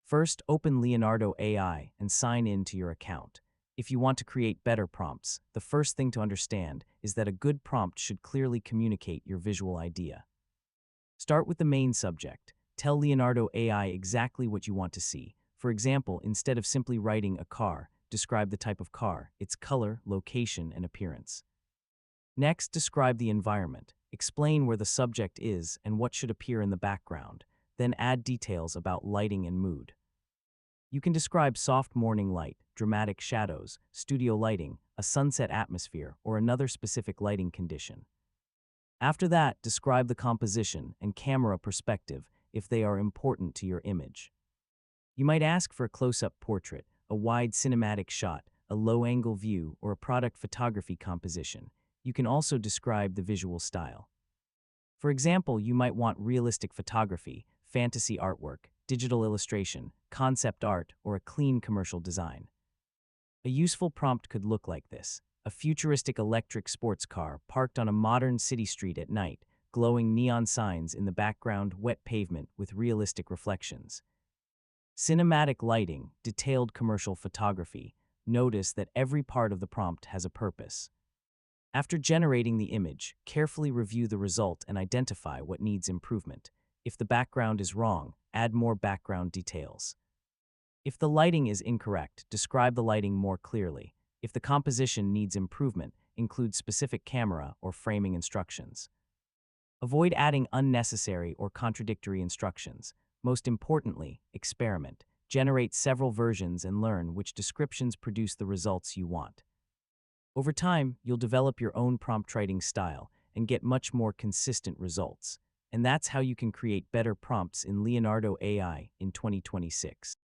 First, open Leonardo AI and sign in to your account. If you want to create better prompts, the first thing to understand is that a good prompt should clearly communicate your visual idea. Start with the main subject. Tell Leonardo AI exactly what you want to see. For example, instead of simply writing a car, describe the type of car, its color, location, and appearance. Next, describe the environment. Explain where the subject is and what should appear in the background. Then add details about lighting and mood. You can describe soft morning light, dramatic shadows, studio lighting, a sunset atmosphere, or another specific lighting condition. After that, describe the composition and camera perspective if they are important to your image. You might ask for a close-up portrait, a wide cinematic shot, a low-angle view, or a product photography composition. You can also describe the visual style. For example, you might want realistic photography, fantasy artwork, digital illustration, concept art, or a clean commercial design. A useful prompt could look like this: a futuristic electric sports car parked on a modern city street at night, glowing neon signs in the background, wet pavement with realistic reflections. Cinematic lighting, detailed commercial photography. Notice that every part of the prompt has a purpose. After generating the image, carefully review the result and identify what needs improvement. If the background is wrong, add more background details. If the lighting is incorrect, describe the lighting more clearly. If the composition needs improvement, include specific camera or framing instructions. Avoid adding unnecessary or contradictory instructions. Most importantly, experiment. Generate several versions and learn which descriptions produce the results you want. Over time, you'll develop your own prompt writing style and get much more consistent results. And that's how you can create better prompts in Leonardo AI in 2026.